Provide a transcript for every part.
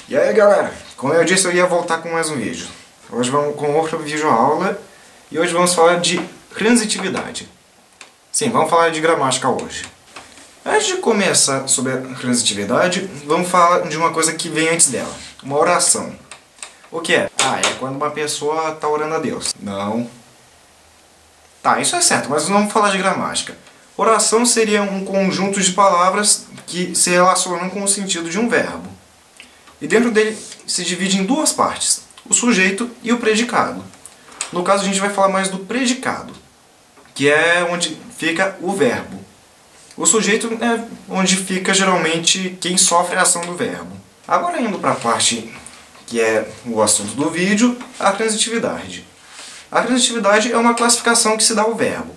E aí galera, como eu disse eu ia voltar com mais um vídeo. Hoje vamos com outra videoaula e hoje vamos falar de transitividade. Sim, vamos falar de gramática hoje. Antes de começar sobre a transitividade, vamos falar de uma coisa que vem antes dela. Uma oração. O que é? É quando uma pessoa está orando a Deus. Não. Tá, isso é certo, mas não vamos falar de gramática. Oração seria um conjunto de palavras que se relacionam com o sentido de um verbo. E dentro dele se divide em duas partes, o sujeito e o predicado. No caso a gente vai falar mais do predicado, que é onde fica o verbo. O sujeito é onde fica geralmente quem sofre a ação do verbo. Agora indo para a parte que é o assunto do vídeo, a transitividade. A transitividade é uma classificação que se dá ao verbo.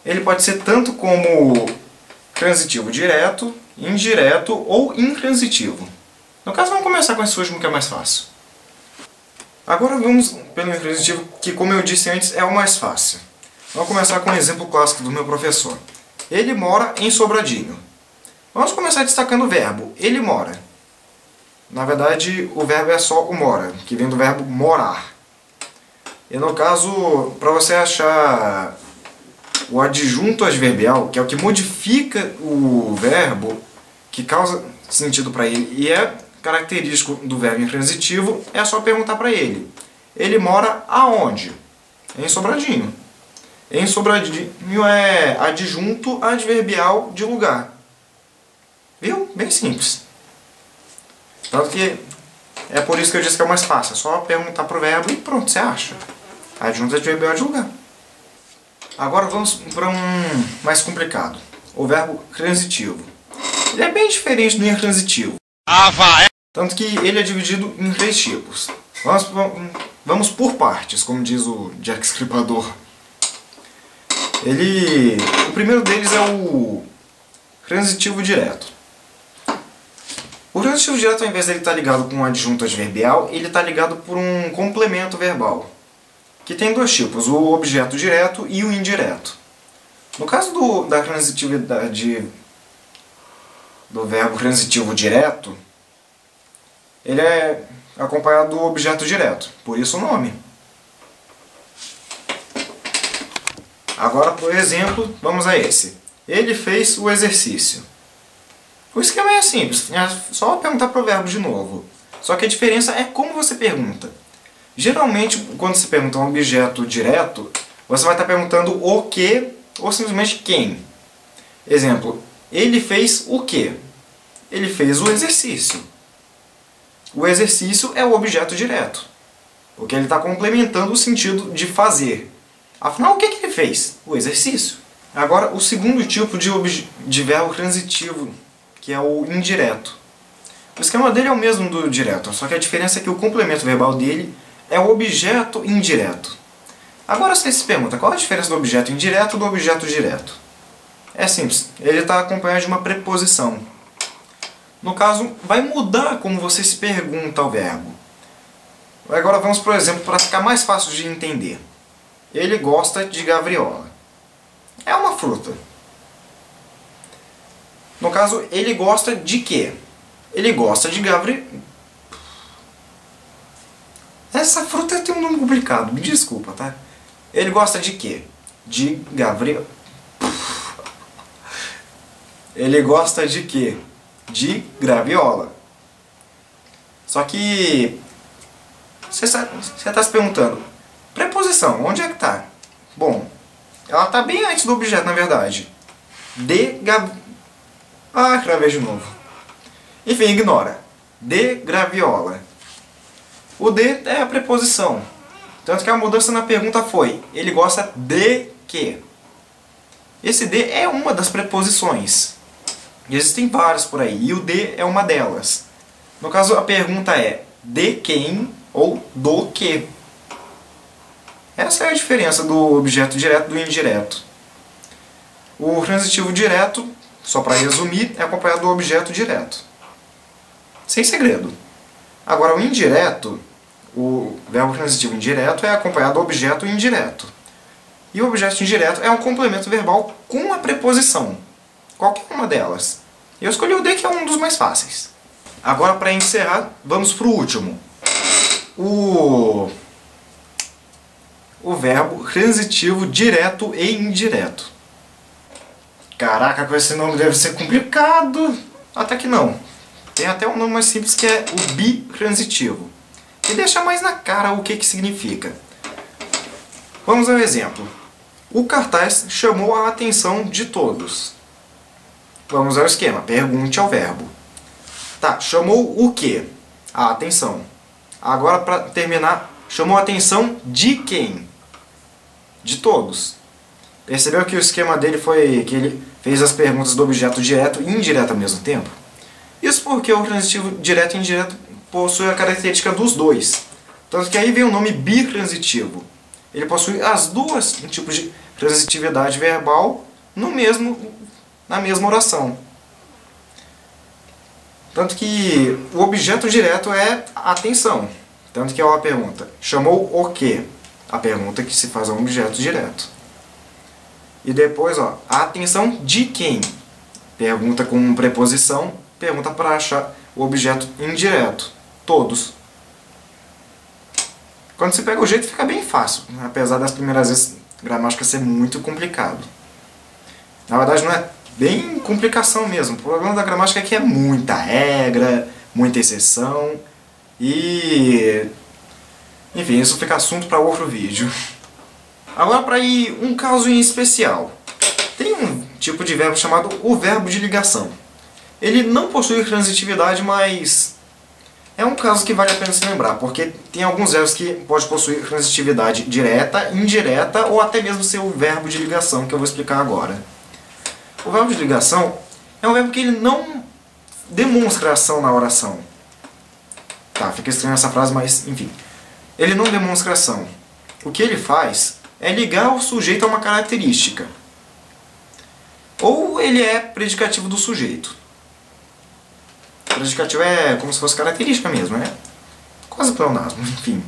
Ele pode ser tanto como transitivo direto, indireto ou intransitivo. No caso, vamos começar com esse último que é mais fácil. Agora vamos pelo intransitivo, que como eu disse antes, é o mais fácil. Vamos começar com um exemplo clássico do meu professor. Ele mora em Sobradinho. Vamos começar destacando o verbo. Ele mora. Na verdade, o verbo é só o mora, que vem do verbo morar. E no caso, para você achar o adjunto adverbial, que é o que modifica o verbo, que causa sentido para ele e é característico do verbo intransitivo, é só perguntar para ele. Ele mora aonde? Em Sobradinho. Em Sobradinho é adjunto adverbial de lugar. Viu? Bem simples. Tanto que é por isso que eu disse que é o mais fácil. É só perguntar para o verbo e pronto, você acha. Adjunto adverbial de lugar. Agora vamos para um mais complicado. O verbo transitivo. Ele é bem diferente do intransitivo. Tanto que ele é dividido em três tipos. Vamos por partes, como diz o Jack Stripador. O primeiro deles é o transitivo direto. O transitivo direto, ao invés de ele estar ligado com um adjunto adverbial, ele está ligado por um complemento verbal, que tem dois tipos, o objeto direto e o indireto. No caso da transitividade do verbo transitivo direto, ele é acompanhado do objeto direto, por isso o nome. Agora, por exemplo, vamos a esse. Ele fez o exercício. O esquema é simples, é só perguntar para o verbo de novo. Só que a diferença é como você pergunta. Geralmente, quando você pergunta um objeto direto, você vai estar perguntando o que ou simplesmente quem. Exemplo, ele fez o que? Ele fez o exercício. O exercício é o objeto direto, porque ele está complementando o sentido de fazer. Afinal, o que ele fez? O exercício. Agora, o segundo tipo de verbo transitivo, que é o indireto. O esquema dele é o mesmo do direto, só que a diferença é que o complemento verbal dele é o objeto indireto. Agora você se pergunta, qual a diferença do objeto indireto do objeto direto? É simples, ele está acompanhado de uma preposição. No caso, vai mudar como você se pergunta ao verbo. Agora vamos, por exemplo, para ficar mais fácil de entender. Ele gosta de gavriola. É uma fruta. No caso, ele gosta de quê? Ele gosta de Essa fruta tem um nome complicado, me desculpa, tá? Ele gosta de quê? De gavriola. Ele gosta de quê? De graviola. Só que você está se perguntando, preposição, onde é que está? Bom, ela está bem antes do objeto, na verdade. Gravei de novo. Enfim, ignora. De graviola. O de é a preposição. Tanto que a mudança na pergunta foi, ele gosta de quê? Esse de é uma das preposições. Existem várias por aí, e o de é uma delas. No caso, a pergunta é de quem ou do que. Essa é a diferença do objeto direto do indireto. O transitivo direto, só para resumir, é acompanhado do objeto direto. Sem segredo. Agora, o indireto, o verbo transitivo indireto é acompanhado do objeto indireto. E o objeto indireto é um complemento verbal com a preposição. Qualquer uma delas. Eu escolhi o de, que é um dos mais fáceis. Agora, para encerrar, vamos para o último. O verbo transitivo direto e indireto. Caraca, com esse nome deve ser complicado. Até que não. Tem até um nome mais simples que é o bitransitivo. E deixa mais na cara o que significa. Vamos ao exemplo. O cartaz chamou a atenção de todos. Vamos ao esquema. Pergunte ao verbo. Tá, chamou o quê? A atenção. Agora, para terminar, chamou a atenção de quem? De todos. Percebeu que o esquema dele foi que ele fez as perguntas do objeto direto e indireto ao mesmo tempo? Isso porque o transitivo direto e indireto possui a característica dos dois. Tanto que aí vem o nome bitransitivo. Ele possui as duas tipos de transitividade verbal na mesma oração. Tanto que o objeto direto é atenção. Tanto que é uma pergunta. Chamou o quê? A pergunta que se faz a um objeto direto. E depois, ó, a atenção de quem? Pergunta com preposição, pergunta para achar o objeto indireto. Todos. Quando você pega o jeito, fica bem fácil. Apesar das primeiras vezes gramática ser muito complicado. Na verdade, não é bem complicação mesmo. O problema da gramática é que é muita regra, muita exceção. E... enfim, isso fica assunto para outro vídeo. Agora, para ir um caso em especial. Tem um tipo de verbo chamado o verbo de ligação. Ele não possui transitividade, mas é um caso que vale a pena se lembrar, porque tem alguns verbos que pode possuir transitividade direta, indireta ou até mesmo ser o verbo de ligação, que eu vou explicar agora. O verbo de ligação é um verbo que ele não demonstra ação na oração. Tá, fica estranha essa frase, mas enfim. Ele não demonstra ação. O que ele faz é ligar o sujeito a uma característica. Ou ele é predicativo do sujeito. Predicativo é como se fosse característica mesmo, né? Quase pleonasmo, enfim.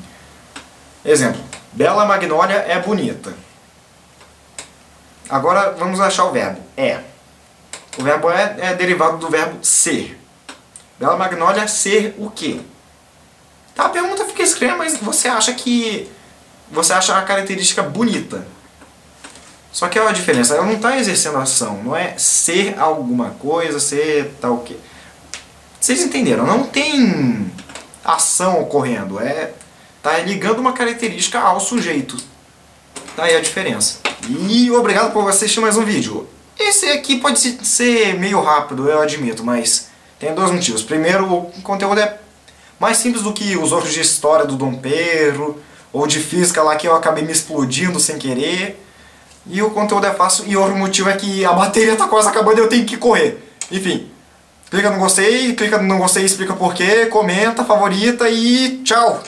Exemplo. Bela Magnólia é bonita. Agora vamos achar o verbo é. O verbo é derivado do verbo ser. Bela Magnólia é ser o quê? Tá, a pergunta fica estranha, mas você acha a característica bonita. Só que é a diferença, ela não está exercendo ação, não é ser alguma coisa, ser tal que. Vocês entenderam? Não tem ação ocorrendo, tá ligando uma característica ao sujeito. Tá aí a diferença. E obrigado por assistir mais um vídeo. Esse aqui pode ser meio rápido, eu admito, mas tem dois motivos. Primeiro, o conteúdo é mais simples do que os outros de história do Dom Pedro, ou de física lá que eu acabei me explodindo sem querer. E o conteúdo é fácil, e outro motivo é que a bateria está quase acabando e eu tenho que correr. Enfim, clica no gostei, clica no não gostei, explica por quê, comenta, favorita e tchau!